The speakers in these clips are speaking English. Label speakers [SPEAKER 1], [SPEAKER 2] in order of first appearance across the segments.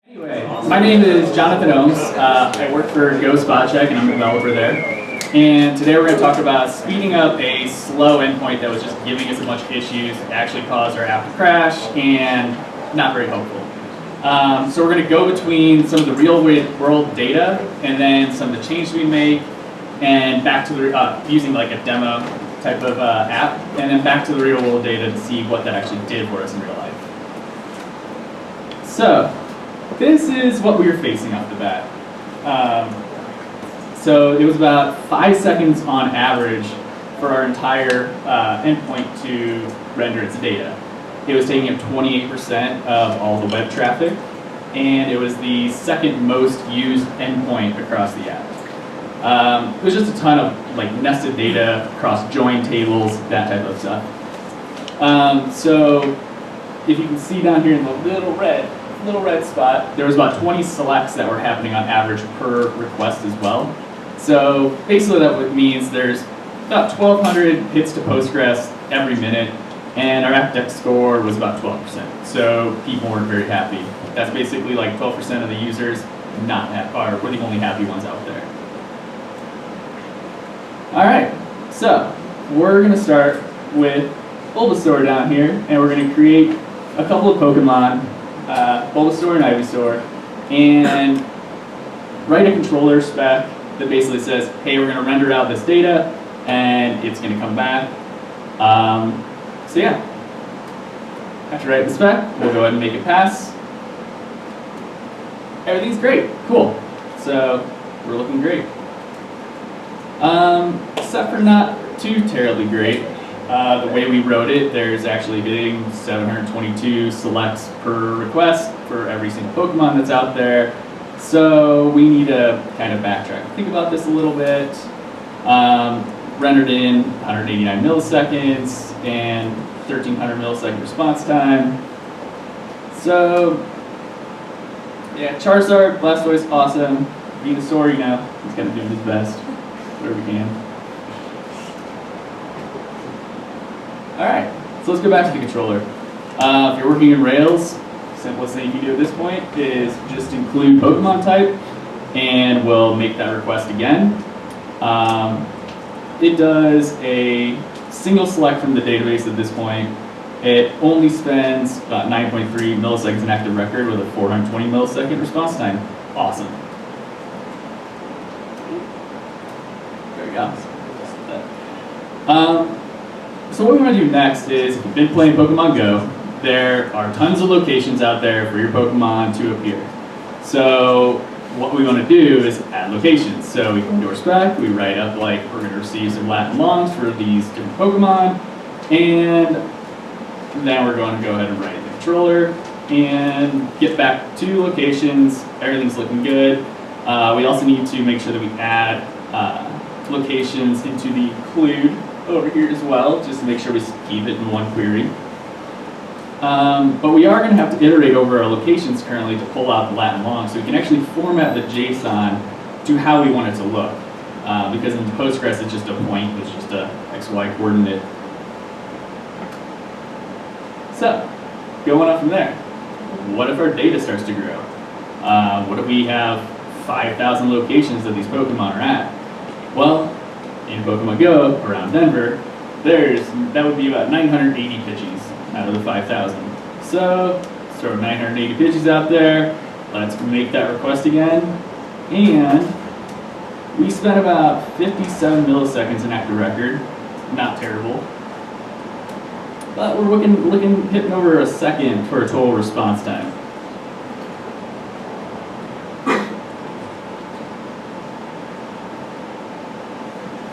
[SPEAKER 1] Anyway, my name is Jonathan Ohms. I work for GoSpotCheck and I'm a developer there. And today we're going to talk about speeding up a slow endpoint that was just giving us a bunch of issues, actually caused our app to crash, and not very helpful. So we're going to go between some of the real world data and then some of the changes we make, and back to the using like a demo type of app, and then back to the real world data to see what that actually did for us in real life. So this is what we were facing off the bat. So it was about 5 seconds on average for our entire endpoint to render its data. It was taking up 28% of all the web traffic, and it was the second most used endpoint across the app. It was just a ton of like nested data across join tables, that type of stuff. So if you can see down here in the little red spot, there was about 20 selects that were happening on average per request as well. So basically that means there's about 1,200 hits to Postgres every minute, and our app score was about 12%. So people weren't very happy. That's basically like 12% of the users not happy, or we're the only happy ones out there. All right, so we're gonna start with Bulbasaur down here, and we're gonna create a couple of Pokemon, Bulbasaur and Ivysaur, and write a controller spec that basically says, hey, we're gonna render out this data, and it's gonna come back. So yeah, after writing the spec, we'll go ahead and make it pass. Everything's great, cool. So we're looking great. Except for not too terribly great. The way we wrote it, there's actually hitting 722 selects per request for every single Pokemon that's out there. So we need to kind of backtrack. Think about this a little bit. Rendered in 189 milliseconds and 1300 millisecond response time. So yeah, Charizard, Blastoise, awesome. Venusaur, you know, he's kind of doing his best where we can. All right, so let's go back to the controller. If you're working in Rails, simplest thing you can do at this point is just include Pokemon type, and we'll make that request again. It does a single select from the database at this point. It only spends about 9.3 milliseconds in active record with a 420 millisecond response time. Awesome. There we go. So what we want to do next is, if you've been playing Pokemon Go, there are tons of locations out there for your Pokemon to appear. So what we want to do is add locations. So we go into our spec, we write up like we're going to receive some lat and longs for these different Pokemon, and then we're going to go ahead and write the controller and get back to locations. Everything's looking good. We also need to make sure that we add locations into the include over here as well, just to make sure we keep it in one query. But we are going to have to iterate over our locations currently to pull out the lat and long, so we can actually format the JSON to how we want it to look. Because in Postgres it's just a point, it's just a XY coordinate. So, going up from there, what if our data starts to grow? What if we have 5,000 locations that these Pokemon are at? Well, in Pokemon Go, around Denver, that would be about 980 Pidgeys out of the 5,000. So, throw 980 Pidgeys out there, let's make that request again, and we spent about 57 milliseconds in active record, not terrible. But we're hitting over a second for a total response time.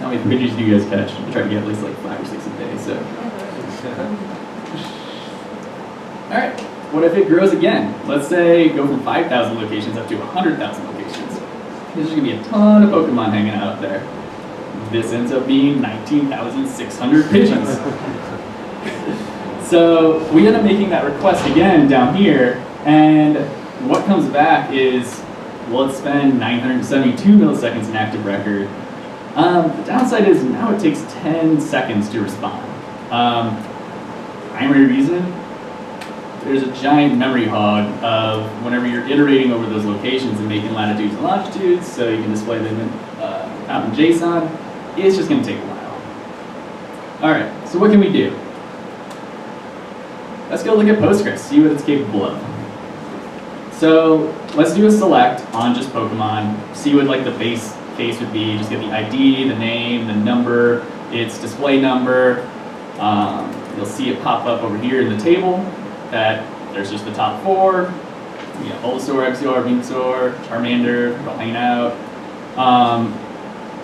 [SPEAKER 1] How many Pidgeys do you guys catch? I try to get at least like 5 or 6 a day, so. All right, what if it grows again? Let's say go from 5,000 locations up to 100,000 locations. There's gonna be a ton of Pokemon hanging out up there. This ends up being 19,600 Pidgeys. So we end up making that request again down here, and what comes back is, well, let's spend 972 milliseconds in active record. The downside is now it takes 10 seconds to respond. Primary reason, there's a giant memory hog of whenever you're iterating over those locations and making latitudes and longitudes so you can display them out in JSON, it's just going to take a while. All right, so what can we do? Let's go look at Postgres, see what it's capable of. So let's do a select on just Pokemon, see what like the base case would be, just get the ID, the name, the number, its display number. You'll see it pop up over here in the table that there's just the top 4. You got Bulbasaur, Exeggutor, Venusaur, Charmander, they're all hanging out.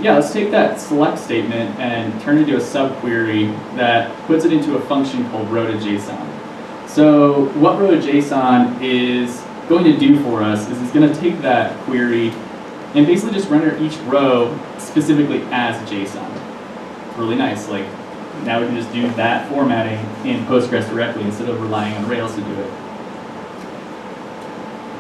[SPEAKER 1] Yeah, let's take that select statement and turn it into a subquery that puts it into a function called row to JSON. So what row to JSON is going to do for us is it's going to take that query and basically just render each row specifically as JSON. Really nice. Like now we can just do that formatting in Postgres directly instead of relying on Rails to do it.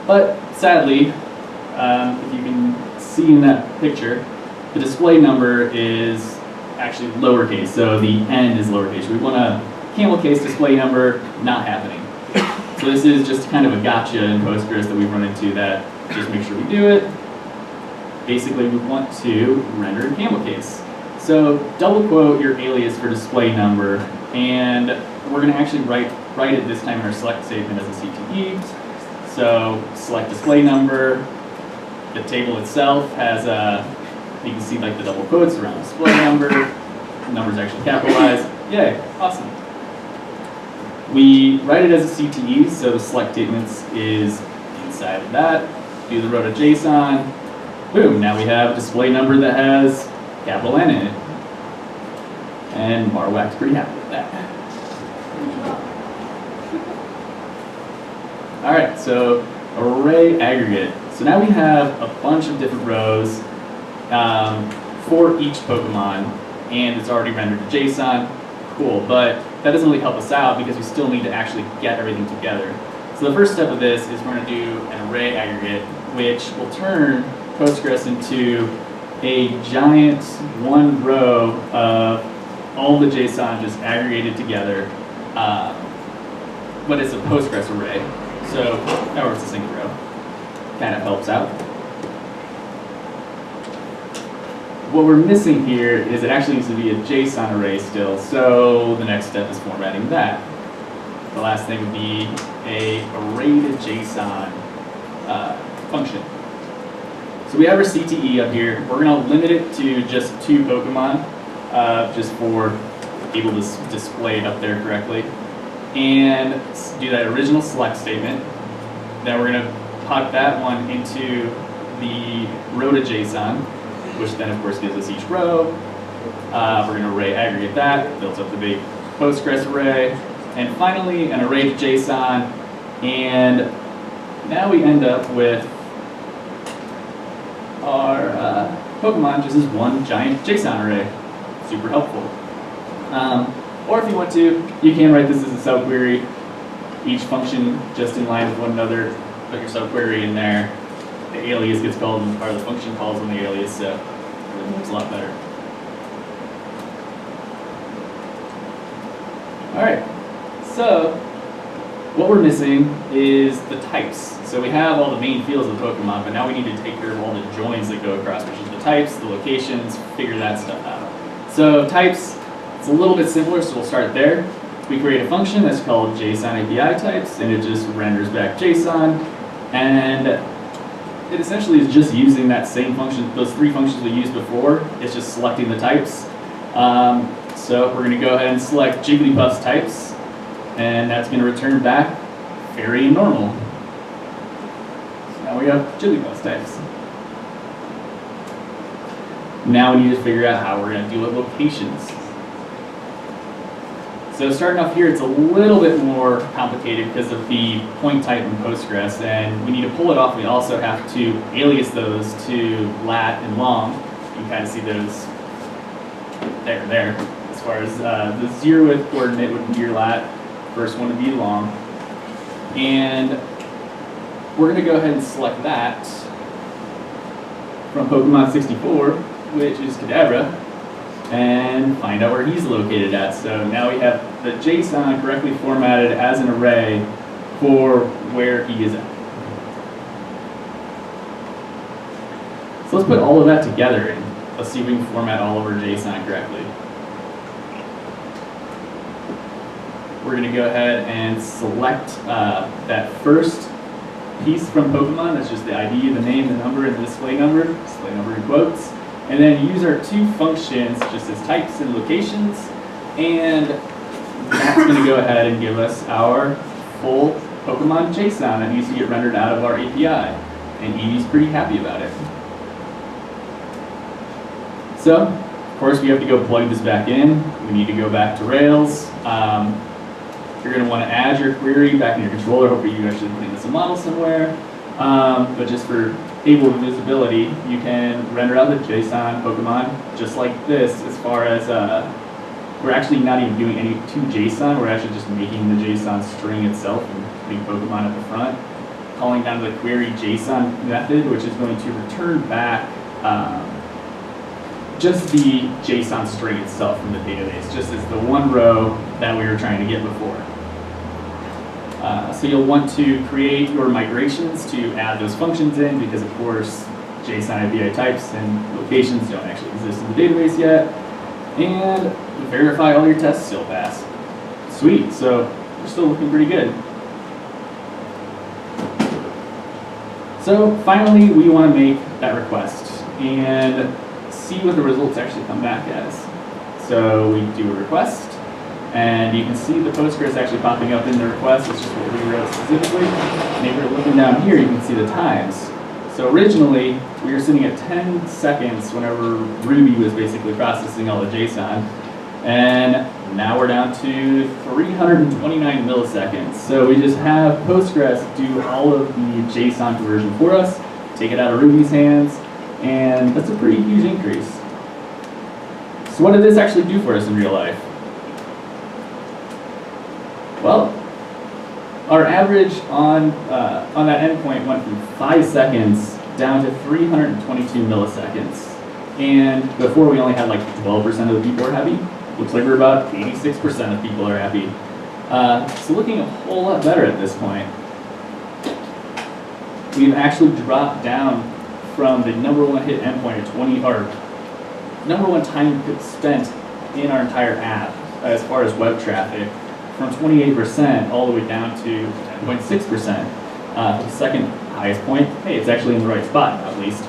[SPEAKER 1] But sadly, if you can see in that picture, the display number is actually lowercase, so the n is lowercase. We want a Camel Case display number, not happening. So this is just kind of a gotcha in Postgres that we've run into that just make sure we do it. Basically, we want to render a Camel Case. So double quote your alias for display number, and we're going to actually write it this time in our select statement as a CTE. So select display number. The table itself has you can see like the double quotes around display number. The number's actually capitalized. Yay, awesome. We write it as a CTE, so the select statements is inside of that. Do the row to JSON. Boom, now we have a display number that has capital N in it. And Marwack's pretty happy with that. All right, so array aggregate. So now we have a bunch of different rows for each Pokemon, and it's already rendered to JSON. Cool, but that doesn't really help us out because we still need to actually get everything together. So the first step of this is we're going to do an array aggregate, which will turn Postgres into a giant one row of all the JSON just aggregated together, but it's a Postgres array. So, or it's a single row. Kind of helps out. What we're missing here is it actually needs to be a JSON array still, so the next step is formatting that. The last thing would be a array to JSON function. So we have our CTE up here. We're going to limit it to just 2 Pokemon, just for able to display it up there correctly. And do that original select statement. Then we're going to pop that one into the row to JSON, which then of course gives us each row. We're going to array aggregate that, builds up the big Postgres array. And finally an array to JSON. And now we end up with our Pokemon just as one giant JSON array. Super helpful. Or if you want to, you can write this as a subquery. Each function just in line with one another. Put your subquery in there. The alias gets called, or the function calls on the alias, so it looks a lot better. All right, so what we're missing is the types. So we have all the main fields of the Pokemon, but now we need to take care of all the joins that go across, which is the types, the locations, figure that stuff out. So types, it's a little bit simpler, so we'll start there. We create a function that's called JSON API types, and it just renders back JSON. And it essentially is just using that same function, those 3 functions we used before. It's just selecting the types. So we're going to go ahead and select Jigglypuff's types, and that's going to return back fairy and normal. So now we have Jigglypuff's types. Now we need to figure out how we're going to deal with locations. So starting off here, it's a little bit more complicated because of the point type in Postgres, and we need to pull it off. We also have to alias those to lat and long. You can kind of see those there. As far as the 0th coordinate would be your lat, first one would be long. And we're going to go ahead and select that from Pokemon 64, which is Kadabra, and find out where he's located at. So now we have the JSON correctly formatted as an array for where he is at. So let's put all of that together and let's see if we can format all of our JSON correctly. We're going to go ahead and select that first piece from Pokemon. That's just the ID, the name, the number, and the display number in quotes. And then use our two functions just as types and locations. And that's going to go ahead and give us our full Pokemon JSON that needs to get rendered out of our API. And Evie's pretty happy about it. So, of course, we have to go plug this back in. We need to go back to Rails. You're going to want to add your query back in your controller. Hopefully you actually put in this model somewhere. But just for table visibility, you can render out the JSON Pokemon just like this as far as we're actually not even doing any to JSON. We're actually just making the JSON string itself and putting Pokemon at the front. Calling down the query JSON method, which is going to return back just the JSON string itself from the database, just as the one row that we were trying to get before. So you'll want to create your migrations to add those functions in because, of course, JSON API types and locations don't actually exist in the database yet. And verify all your tests still pass. Sweet, so we're still looking pretty good. So finally, we want to make that request and see what the results actually come back as. So we do a request, and you can see the Postgres actually popping up in the request. It's just what we wrote specifically. And if you're looking down here, you can see the times. So originally, we were sitting at 10 seconds whenever Ruby was basically processing all the JSON. And now we're down to 329 milliseconds. So we just have Postgres do all of the JSON conversion for us, take it out of Ruby's hands, and that's a pretty huge increase. So what did this actually do for us in real life? Well, our average on that endpoint went from 5 seconds down to 322 milliseconds. And before we only had like 12% of the people are happy. Looks like we're about 86% of people are happy. So looking a whole lot better at this point. We've actually dropped down from the #1 hit endpoint to #1 time spent in our entire app as far as web traffic from 28% all the way down to 10.6%. The second highest point, hey, it's actually in the right spot at least.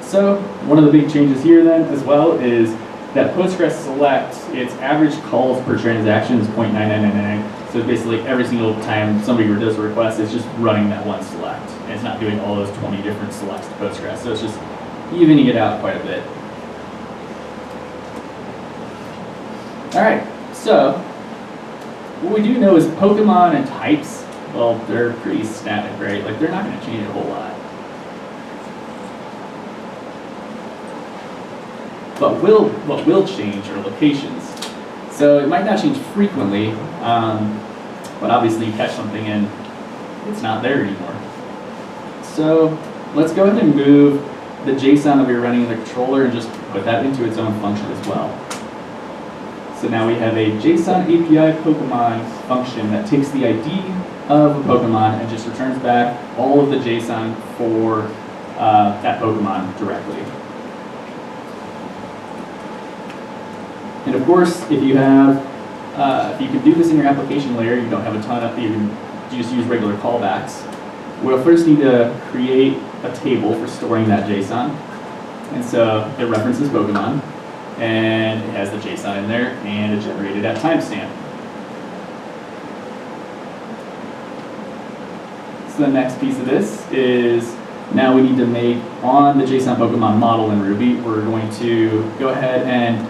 [SPEAKER 1] So one of the big changes here then as well is that Postgres Select, its average calls per transaction is 0.9999. So basically every single time somebody does a request, it's just running that one select. And it's not doing all those 20 different selects to Postgres. So it's just evening it out quite a bit. All right, so what we do know is Pokemon and types, well, they're pretty static, right? Like they're not going to change a whole lot. But what will change are locations. So it might not change frequently, but obviously you catch something and it's not there anymore. So let's go ahead and move the JSON that we were running in the controller and just put that into its own function as well. So now we have a JSON API Pokemon function that takes the ID of a Pokemon and just returns back all of the JSON for that Pokemon directly. And of course, if you have, if you can do this in your application layer, you don't have a ton of, you can just use regular callbacks. We'll first need to create a table for storing that JSON. And so it references Pokemon, and it has the JSON in there, and it's generated at timestamp. So the next piece of this is now we need to make, on the JSON Pokemon model in Ruby, we're going to go ahead and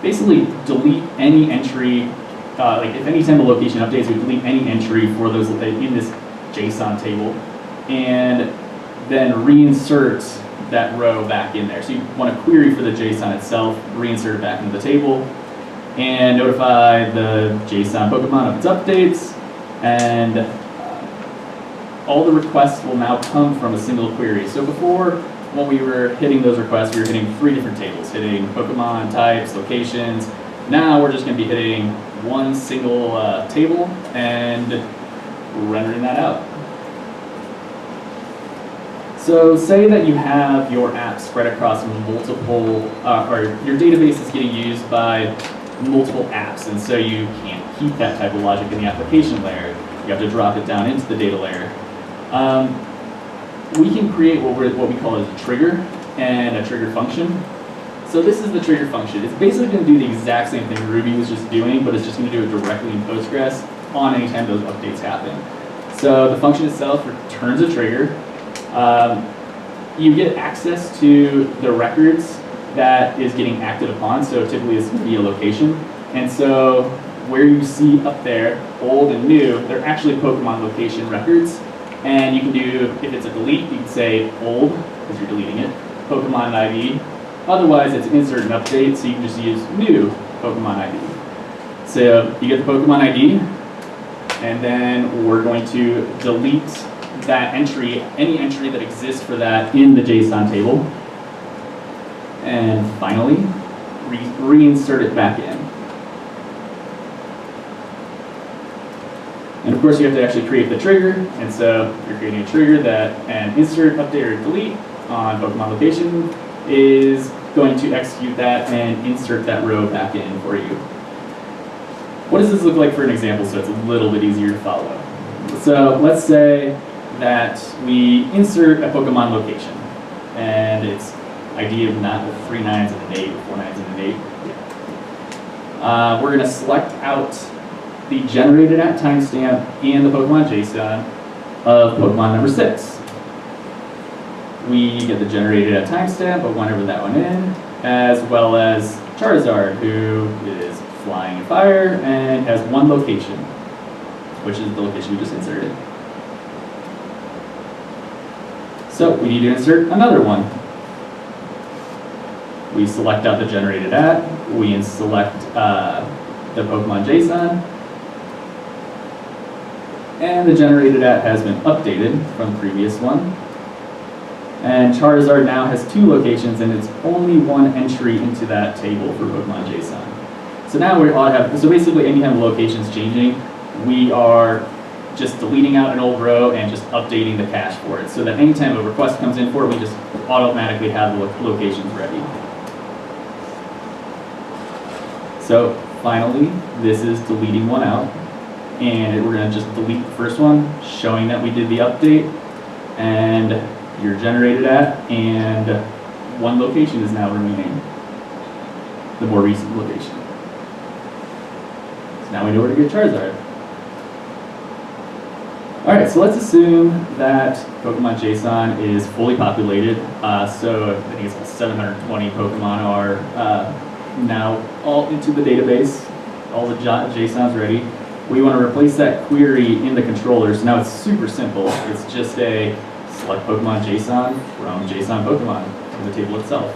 [SPEAKER 1] basically delete any entry, like if any time a location updates, we delete any entry for those in this JSON table, and then reinsert that row back in there. So you want to query for the JSON itself, reinsert it back into the table, and notify the JSON Pokemon of its updates, and all the requests will now come from a single query. So before, when we were hitting those requests, we were hitting 3 different tables, hitting Pokemon, types, locations. Now we're just going to be hitting one single table and rendering that out. So say that you have your app spread across multiple, or your database is getting used by multiple apps, and so you can't keep that type of logic in the application layer. You have to drop it down into the data layer. We can create what we call a trigger and a trigger function. So this is the trigger function. It's basically going to do the exact same thing Ruby was just doing, but it's just going to do it directly in Postgres on any time those updates happen. So the function itself returns a trigger. You get access to the records that is getting acted upon, so typically it's going to be a location. And so where you see up there, old and new, they're actually Pokemon location records. And you can do, if it's a delete, you can say old, because you're deleting it, Pokemon ID. Otherwise, it's insert and update, so you can just use new Pokemon ID. So you get the Pokemon ID, and then we're going to delete that entry, any entry that exists for that in the JSON table. And finally, reinsert it back in. And of course, you have to actually create the trigger. And so you're creating a trigger that an insert, update, or delete on Pokemon location is going to execute that and insert that row back in for you. What does this look like for an example so it's a little bit easier to follow? So let's say that we insert a Pokemon location, and it's ID of not with 3 9s and an 8, or 4 9s and an 8. We're going to select out the generated at timestamp and the Pokemon JSON of Pokemon number 6. We get the generated at timestamp of whenever that went in, as well as Charizard, who is flying in fire and has one location, which is the location we just inserted. So we need to insert another one. We select out the generated at, we select the Pokemon JSON, and the generated at has been updated from the previous one. And Charizard now has 2 locations, and it's only one entry into that table for Pokemon JSON. So now we ought to have, so basically anytime the location's changing, we are just deleting out an old row and just updating the cache for it, so that anytime a request comes in for it, we just automatically have the locations ready. So finally, this is deleting one out, and we're going to just delete the first one, showing that we did the update, and your generated at, and one location is now remaining, the more recent location. So now we know where to get Charizard. All right, so let's assume that Pokemon JSON is fully populated. So I think it's about 720 Pokemon are now all into the database. All the JSON's ready. We want to replace that query in the controller. So now it's super simple. It's just a select Pokemon JSON from JSON Pokemon from the table itself.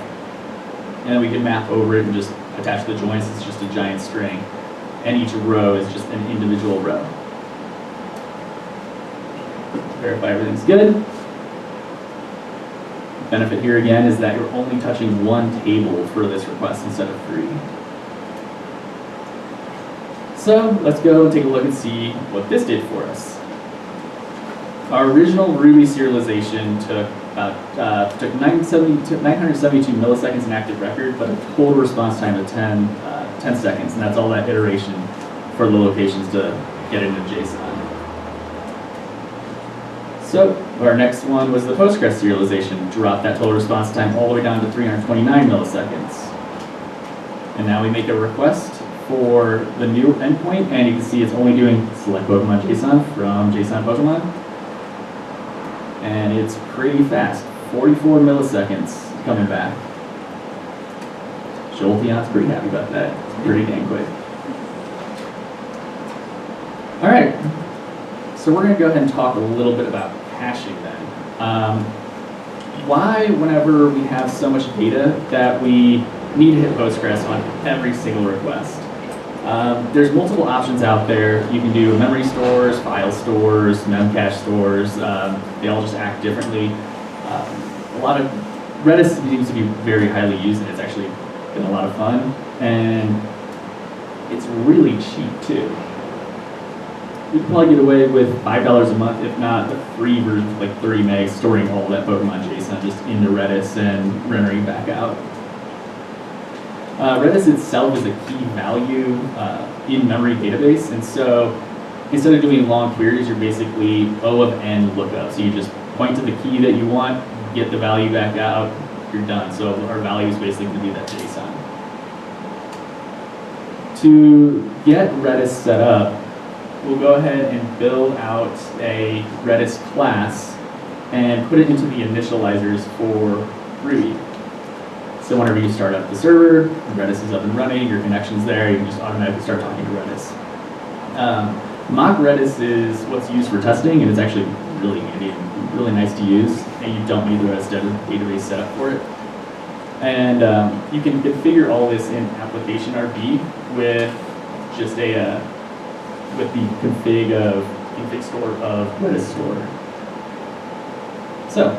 [SPEAKER 1] And then we can map over it and just attach the joins. It's just a giant string. And each row is just an individual row. Verify everything's good. The benefit here again is that you're only touching one table for this request instead of 3. So let's go and take a look and see what this did for us. Our original Ruby serialization took about 972 milliseconds in active record, but a total response time of 10 seconds, and that's all that iteration for the locations to get into JSON. So our next one was the Postgres serialization, dropped that total response time all the way down to 329 milliseconds. And now we make a request for the new endpoint, and you can see it's only doing select Pokemon JSON from JSON Pokemon. And it's pretty fast, 44 milliseconds coming back. Jolteon's pretty happy about that. It's pretty dang quick. All right, so we're going to go ahead and talk a little bit about caching then. Why, whenever we have so much data that we need to hit Postgres on every single request? There's multiple options out there. You can do memory stores, file stores, memcache stores. They all just act differently. A lot of Redis seems to be very highly used, and it's actually been a lot of fun. And it's really cheap too. You can probably get away with $5 a month, if not the free version, like 30 megs, storing all that Pokemon JSON just into Redis and rendering back out. Redis itself is a key value in-memory database, and so instead of doing long queries, you're basically O of n lookup. So you just point to the key that you want, get the value back out, you're done. So our value is basically going to be that JSON. To get Redis set up, we'll go ahead and build out a Redis class and put it into the initializers for Ruby. So whenever you start up the server, Redis is up and running, your connection's there, you can just automatically start talking to Redis. Mock Redis is what's used for testing, and it's actually really handy and really nice to use, and you don't need the Redis database set up for it. And you can configure all this in application RB with just a with the config store of Redis store. So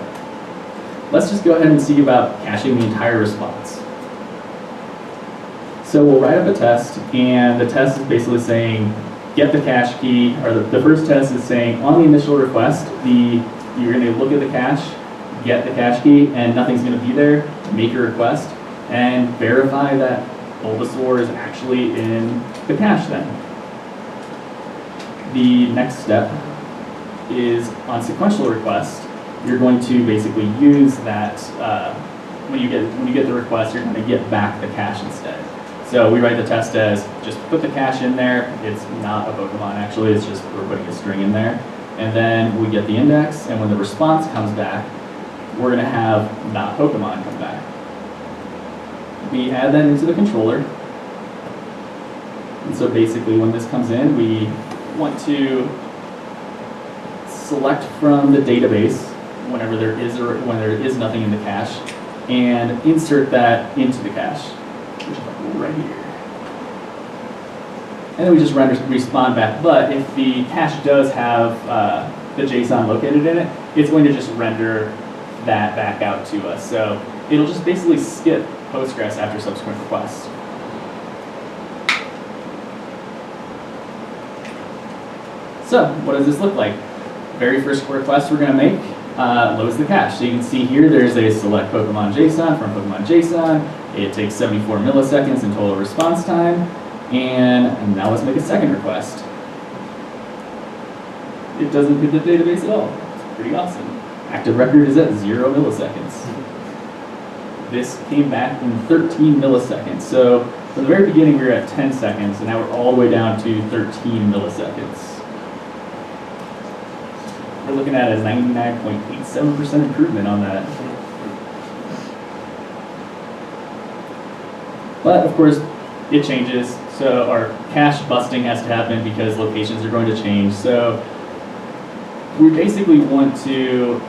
[SPEAKER 1] let's just go ahead and see about caching the entire response. So we'll write up a test, and the test is basically saying, get the cache key, or the first test is saying, on the initial request, you're going to look at the cache, get the cache key, and nothing's going to be there, make a request, and verify that Bulbasaur is actually in the cache then. The next step is on sequential request, you're going to basically use that, when you get the request, you're going to get back the cache instead. So we write the test as, just put the cache in there, it's not a Pokemon actually, it's just we're putting a string in there. And then we get the index, and when the response comes back, we're going to have not Pokemon come back. We add that into the controller. And so basically when this comes in, we want to select from the database when there is nothing in the cache, and insert that into the cache, which is like right here. And then we just respond back. But if the cache does have the JSON located in it, it's going to just render that back out to us. So it'll just basically skip Postgres after subsequent requests. So what does this look like? Very first request we're going to make loads the cache. So you can see here there's a select Pokemon JSON from Pokemon JSON. It takes 74 milliseconds in total response time. And now let's make a second request. It doesn't hit the database at all. It's pretty awesome. Active record is at 0 milliseconds. This came back in 13 milliseconds. So from the very beginning we were at 10 seconds, and now we're all the way down to 13 milliseconds. We're looking at a 99.87% improvement on that. But of course, it changes. So our cache busting has to happen because locations are going to change. So we basically want to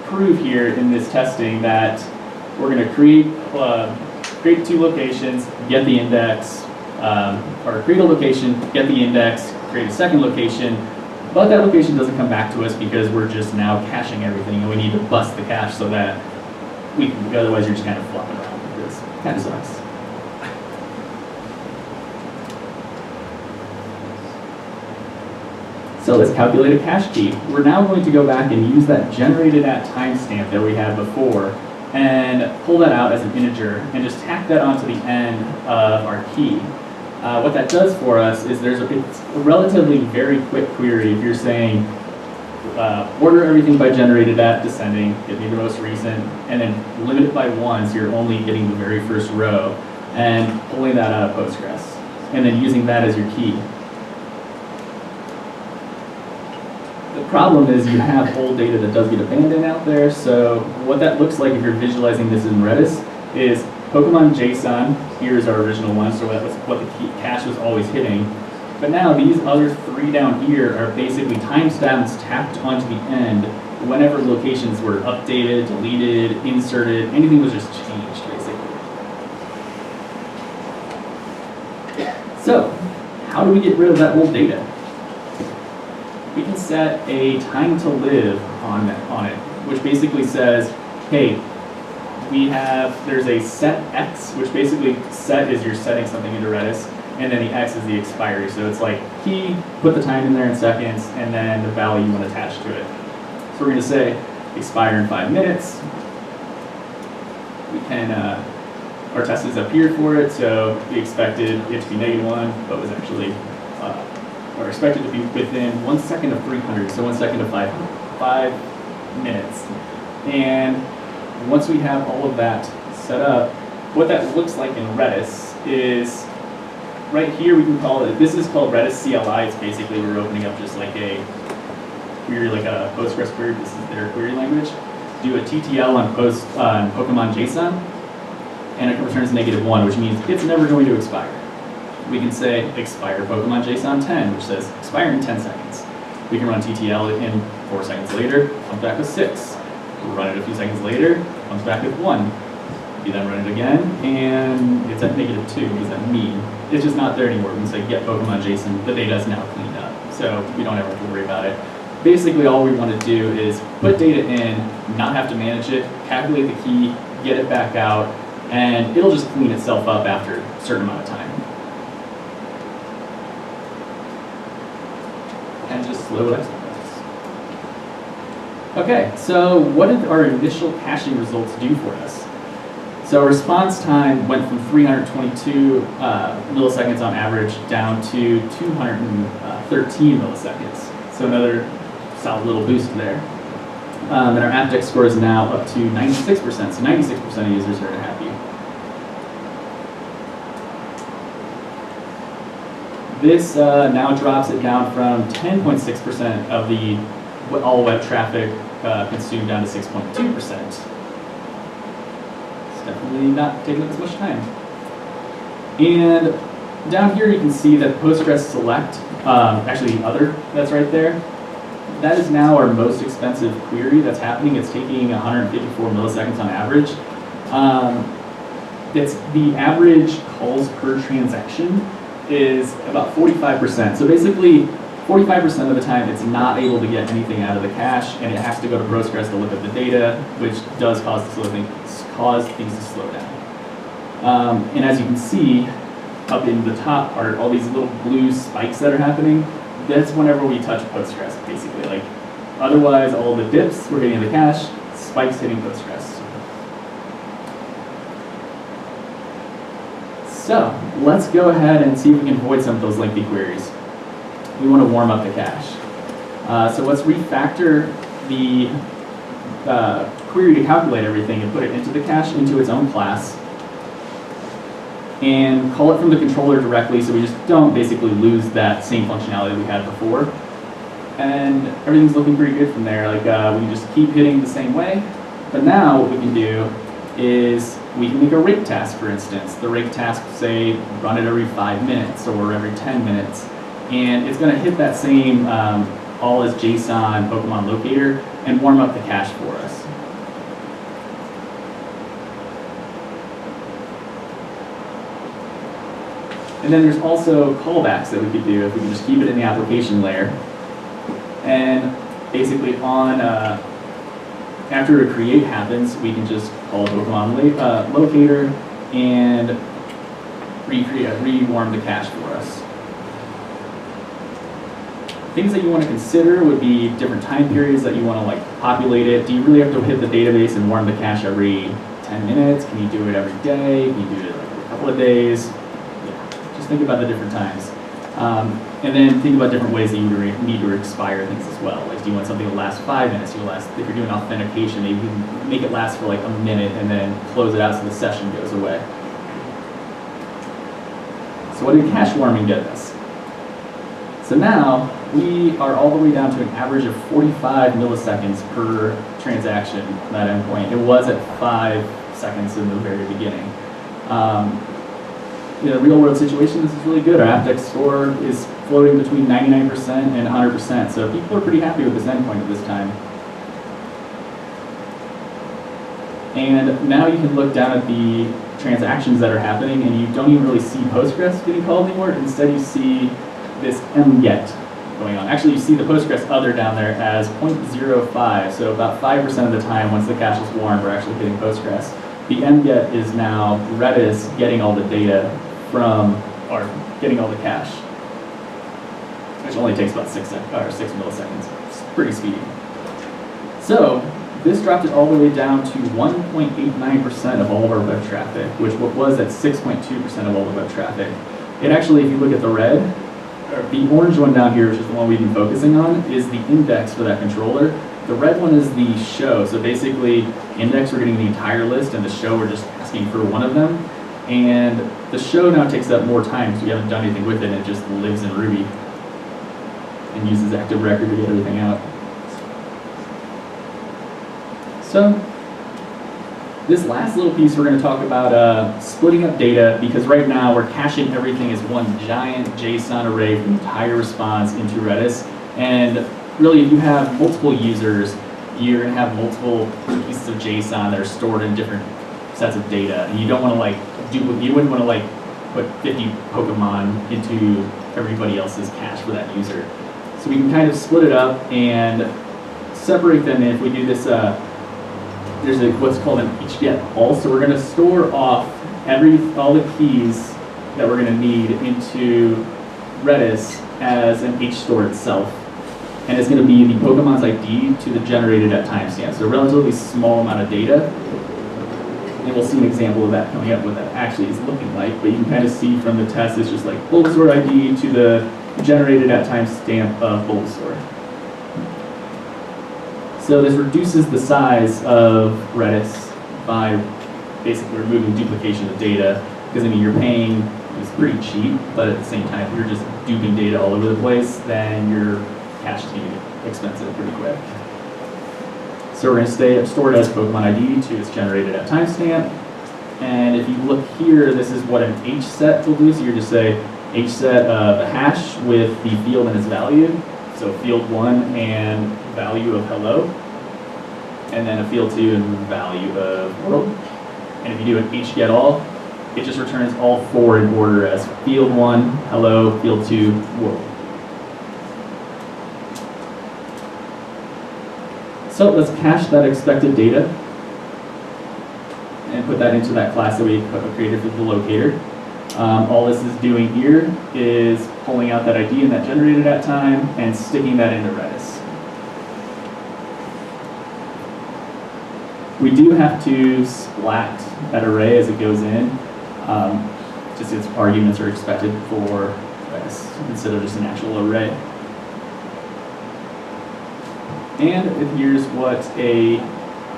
[SPEAKER 1] prove here in this testing that we're going to create two locations, get the index, or create a location, get the index, create a second location, but that location doesn't come back to us because we're just now caching everything, and we need to bust the cache so that otherwise you're just kind of flopping around with this. Kind of sucks. So let's calculate a cache key. We're now going to go back and use that generated at timestamp that we had before and pull that out as an integer and just tack that onto the end of our key. What that does for us is it's a relatively very quick query. If you're saying order everything by generated at descending, give me the most recent, and then limit it by 1 so you're only getting the very first row, and pulling that out of Postgres, and then using that as your key. The problem is you have old data that does get abandoned out there, so what that looks like if you're visualizing this in Redis is Pokemon JSON, here's our original one, so that was what the cache was always hitting. But now these other 3 down here are basically timestamps tacked onto the end whenever locations were updated, deleted, inserted, anything was just changed basically. So, how do we get rid of that old data? We can set a time to live on it, which basically says, hey, there's a set X, which basically set is you're setting something into Redis, and then the X is the expiry. So it's like key, put the time in there in seconds, and then the value you want to attach to it. So we're going to say expire in 5 minutes. We can, our test is up here for it, so we expected it to be -1, but was actually, or expected to be within 1 second of 300, so 1 second of 5 minutes. And once we have all of that set up, what that looks like in Redis is, right here we can call it, this is called Redis CLI. It's basically we're opening up just like a query, like a Postgres query. This is their query language. Do a TTL on Pokemon JSON, and it returns -1, which means it's never going to expire. We can say expire Pokemon JSON 10, which says expire in 10 seconds. We can run TTL in 4 seconds later, comes back with 6. We'll run it a few seconds later, comes back with 1. We then run it again, and it's at -2. What does that mean? It's just not there anymore. We can say get Pokemon JSON, the data is now cleaned up, so we don't ever have to worry about it. Basically, all we want to do is put data in, not have to manage it, calculate the key, get it back out, and it'll just clean itself up after a certain amount of time. And just slow it up. Okay, so what did our initial caching results do for us? So our response time went from 322 milliseconds on average down to 213 milliseconds. So another solid little boost there. And our app deck score is now up to 96%. So 96% of users are happy. This now drops it down from 10.6% of the all web traffic consumed down to 6.2%. Definitely not taking up as much time. And down here you can see that Postgres select, actually the other that's right there, that is now our most expensive query that's happening. It's taking 154 milliseconds on average. It's the average calls per transaction is about 45%. So basically 45% of the time it's not able to get anything out of the cache, and it has to go to Postgres to look at the data, which does cause things to slow down. And as you can see, up in the top part, all these little blue spikes that are happening, that's whenever we touch Postgres, basically. Like, otherwise, all the dips we're hitting the cache, spikes hitting Postgres. So let's go ahead and see if we can avoid some of those lengthy queries. We want to warm up the cache. So let's refactor the query to calculate everything and put it into the cache, into its own class, and call it from the controller directly so we just don't basically lose that same functionality we had before. And everything's looking pretty good from there. Like we can just keep hitting the same way. But now what we can do is we can make a rake task, for instance. The rake task, say, run it every 5 minutes or every 10 minutes. And it's going to hit that same all as JSON Pokemon locator and warm up the cache for us. And then there's also callbacks that we could do if we can just keep it in the application layer. And basically on, after a create happens, we can just call Pokemon locator and rewarm the cache for us. Things that you want to consider would be different time periods that you want to like populate it. Do you really have to hit the database and warm the cache every 10 minutes? Can you do it every day? Can you do it like every couple of days? Just think about the different times. And then think about different ways that you need to expire things as well. Like, do you want something to last 5 minutes? If you're doing authentication, maybe you can make it last for like a minute and then close it out so the session goes away. So what did cache warming get us? So now we are all the way down to an average of 45 milliseconds per transaction on that endpoint. It was at 5 seconds in the very beginning. In a real world situation, this is really good. Our app deck score is floating between 99% and 100%. So people are pretty happy with this endpoint at this time. And now you can look down at the transactions that are happening, and you don't even really see Postgres getting called anymore. Instead, you see this mget going on. Actually, you see the Postgres other down there as 0.05. So about 5% of the time, once the cache is warm, we're actually hitting Postgres. The mget is now Redis getting all the data from or getting all the cache, which only takes about 6 milliseconds. It's pretty speedy. So this dropped it all the way down to 1.89% of all of our web traffic, which was at 6.2% of all the web traffic. It actually, if you look at the red, or the orange one down here, which is the one we've been focusing on, is the index for that controller. The red one is the show. So basically, index, we're getting the entire list, and the show, we're just asking for one of them. And the show now takes up more time because we haven't done anything with it, and it just lives in Ruby and uses active record to get everything out. So this last little piece, we're going to talk about splitting up data, because right now we're caching everything as one giant JSON array for the entire response into Redis. And really, if you have multiple users, you're going to have multiple pieces of JSON that are stored in different sets of data, and you don't want to like you wouldn't want to like put 50 Pokemon into everybody else's cache for that user. So we can kind of split it up and separate them. If we do this, there's what's called an each get all. So we're going to store off all the keys that we're going to need into Redis as an HStore itself. And it's going to be the Pokemon's ID to the generated at timestamp. So a relatively small amount of data. And we'll see an example of that coming up, what that actually is looking like. But you can kind of see from the test, it's just like Bulbasaur ID to the generated at timestamp of Bulbasaur. So this reduces the size of Redis by basically removing duplication of data. Because I mean, you're paying, it's pretty cheap, but at the same time, if you're just duping data all over the place, then your cache is going to get expensive pretty quick. So we're going to store it as Pokemon ID to its generated at timestamp. And if you look here, this is what an H set will do. So you just say H set a hash with the field and its value. So field 1 and value of hello. And then a field 2 and value of world. And if you do an H get all, it just returns all 4 in order as field 1, hello, field 2, world. So let's cache that expected data and put that into that class that we created for the locator. All this is doing here is pulling out that ID and that generated at time and sticking that into Redis. We do have to splat that array as it goes in, just its arguments are expected for Redis instead of just an actual array. And here's what a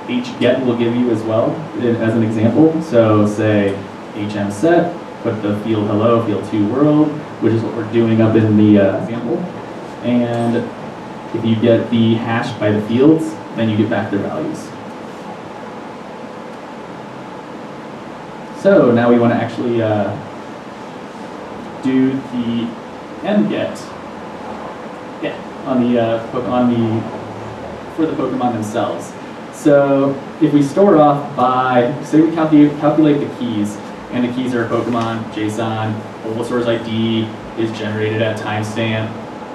[SPEAKER 1] hget will give you as well, as an example. So say hm set, put the field hello, field 2 world, which is what we're doing up in the example. And if you get the hash by the fields, then you get back their values. So now we want to actually do the mget, for the Pokemon themselves. So if we store off by, say we calculate the keys, and the keys are Pokemon, JSON, Bulbasaur's ID is generated at timestamp,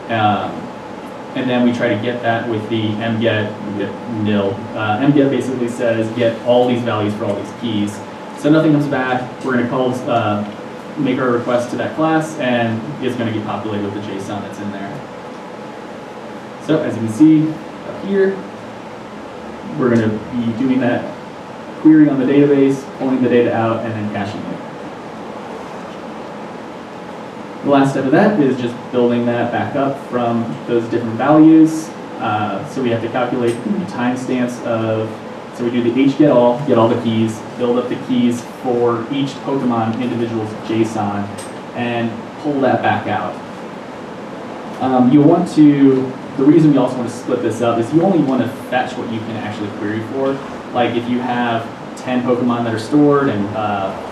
[SPEAKER 1] and then we try to get that with the mget, we get nil. Mget basically says get all these values for all these keys. So nothing comes back, we're going to call make our request to that class, and it's going to get populated with the JSON that's in there. So as you can see up here, we're going to be doing that query on the database, pulling the data out, and then caching it. The last step of that is just building that back up from those different values. So we have to calculate the timestamps of, so we do the hget get all the keys, build up the keys for each Pokemon individual's JSON, and pull that back out. You want to, the reason we also want to split this up is you only want to fetch what you can actually query for. Like if you have 10 Pokemon that are stored and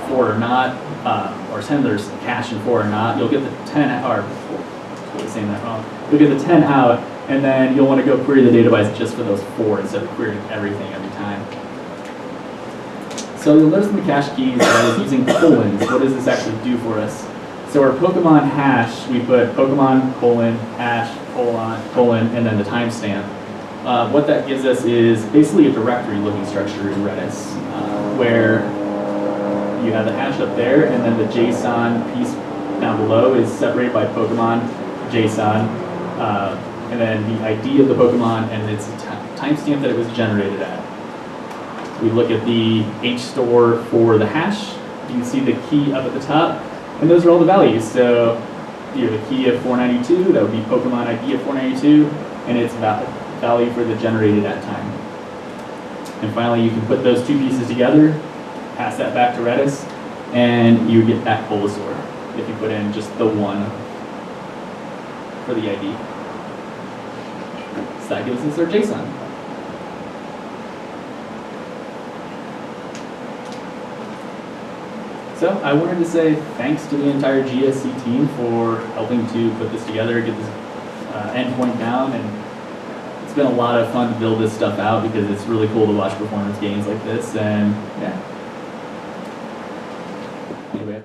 [SPEAKER 1] 4 are not, or 10 that are cached and 4 are not, you'll get the 10 out, or saying that wrong. You'll get the 10 out, and then you'll want to go query the database just for those 4 instead of querying everything every time. So you'll notice in the cache keys I was using colons. What does this actually do for us? So our Pokemon hash, we put Pokemon hash colon, and then the timestamp. What that gives us is basically a directory looking structure in Redis, where you have the hash up there, and then the JSON piece down below is separated by Pokemon, JSON, and then the ID of the Pokemon and its timestamp that it was generated at. We look at the HStore for the hash. You can see the key up at the top, and those are all the values. So you have a key of 492, that would be Pokemon ID of 492, and its value for the generated at time. And finally, you can put those two pieces together, pass that back to Redis, and you get that Bulbasaur if you put in just the 1 for the ID. So that gives us our JSON. So I wanted to say thanks to the entire GSC team for helping to put this together, get this endpoint down, and it's been a lot of fun to build this stuff out because it's really cool to watch performance gains like this, and yeah. Anyway.